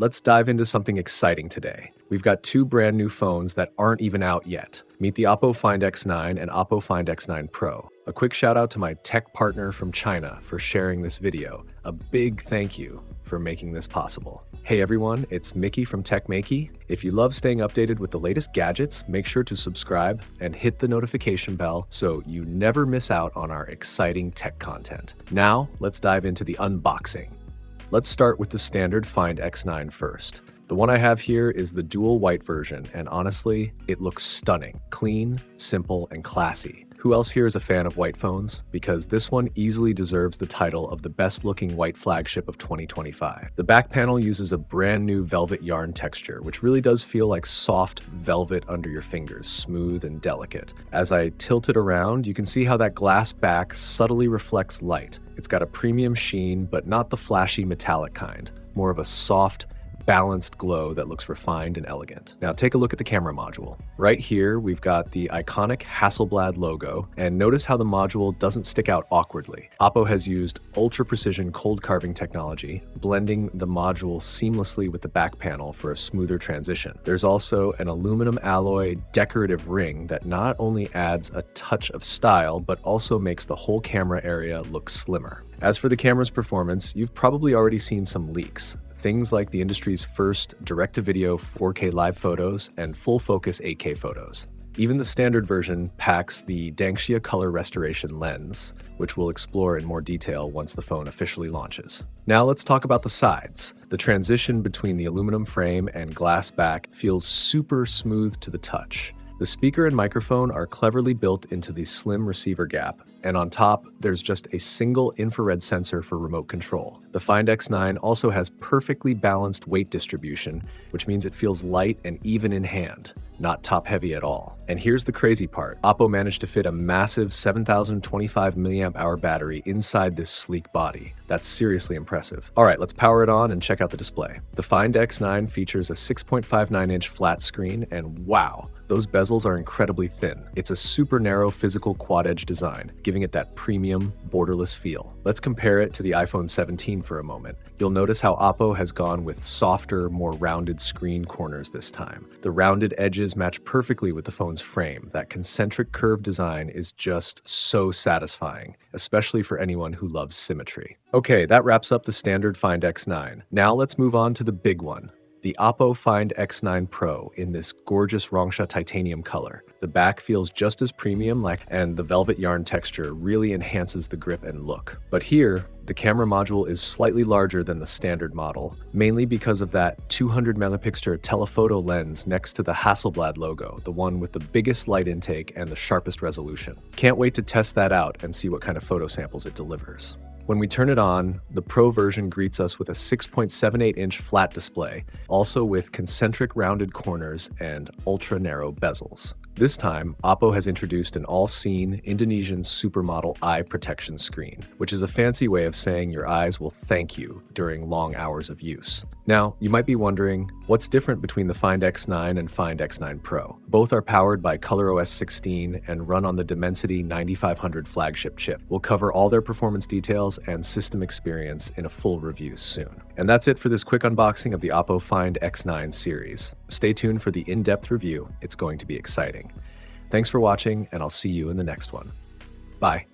let's dive into something exciting today. We've got two brand new phones that aren't even out yet. Meet the OPPO Find X9 and OPPO Find X9 Pro. A quick shout out to my tech partner from China for sharing this video. A big thank you for making this possible. Hey everyone, it's Maiky from techmaiky. If you love staying updated with the latest gadgets, make sure to subscribe and hit the notification bell so you never miss out on our exciting tech content. Now, let's dive into the unboxing. Let's start with the standard Find X9 first. The one I have here is the dual white version, and honestly, it looks stunning. Clean, simple, and classy. Who else here is a fan of white phones? Because this one easily deserves the title of the best looking white flagship of 2025. The back panel uses a brand new velvet yarn texture, which really does feel like soft velvet under your fingers, smooth and delicate. As I tilt it around, you can see how that glass back subtly reflects light. It's got a premium sheen, but not the flashy metallic kind, more of a soft, balanced glow that looks refined and elegant. Now take a look at the camera module. Right here, we've got the iconic Hasselblad logo, and notice how the module doesn't stick out awkwardly. OPPO has used ultra-precision cold carving technology, blending the module seamlessly with the back panel for a smoother transition. There's also an aluminum alloy decorative ring that not only adds a touch of style, but also makes the whole camera area look slimmer. As for the camera's performance, you've probably already seen some leaks. Things like the industry's first direct-to-video 4K live photos and full-focus 8K photos. Even the standard version packs the Dangxia color restoration lens, which we'll explore in more detail once the phone officially launches. Now let's talk about the sides. The transition between the aluminum frame and glass back feels super smooth to the touch. The speaker and microphone are cleverly built into the slim receiver gap, and on top, there's just a single infrared sensor for remote control. The Find X9 also has perfectly balanced weight distribution, which means it feels light and even in hand, not top-heavy at all. And here's the crazy part. OPPO managed to fit a massive 7,025 mAh battery inside this sleek body. That's seriously impressive. All right, let's power it on and check out the display. The Find X9 features a 6.59-inch flat screen, and wow, those bezels are incredibly thin. It's a super narrow physical quad-edge design, giving it that premium, borderless feel. Let's compare it to the iPhone 17 for a moment. You'll notice how OPPO has gone with softer, more rounded screen corners this time. The rounded edges match perfectly with the phone's frame. That concentric curve design is just so satisfying, especially for anyone who loves symmetry. Okay, that wraps up the standard Find X9. Now let's move on to the big one, the OPPO Find X9 Pro in this gorgeous Rongsha Titanium color. The back feels just as premium, and the velvet yarn texture really enhances the grip and look. But here, the camera module is slightly larger than the standard model, mainly because of that 200 megapixel telephoto lens next to the Hasselblad logo, the one with the biggest light intake and the sharpest resolution. Can't wait to test that out and see what kind of photo samples it delivers. When we turn it on, the Pro version greets us with a 6.78-inch flat display, also with concentric rounded corners and ultra-narrow bezels. This time, OPPO has introduced an all-seen Indonesian supermodel eye protection screen, which is a fancy way of saying your eyes will thank you during long hours of use. Now, you might be wondering, what's different between the Find X9 and Find X9 Pro? Both are powered by ColorOS 16 and run on the Dimensity 9500 flagship chip. We'll cover all their performance details and system experience in a full review soon. And that's it for this quick unboxing of the OPPO Find X9 series. Stay tuned for the in-depth review. It's going to be exciting. Thanks for watching, and I'll see you in the next one. Bye.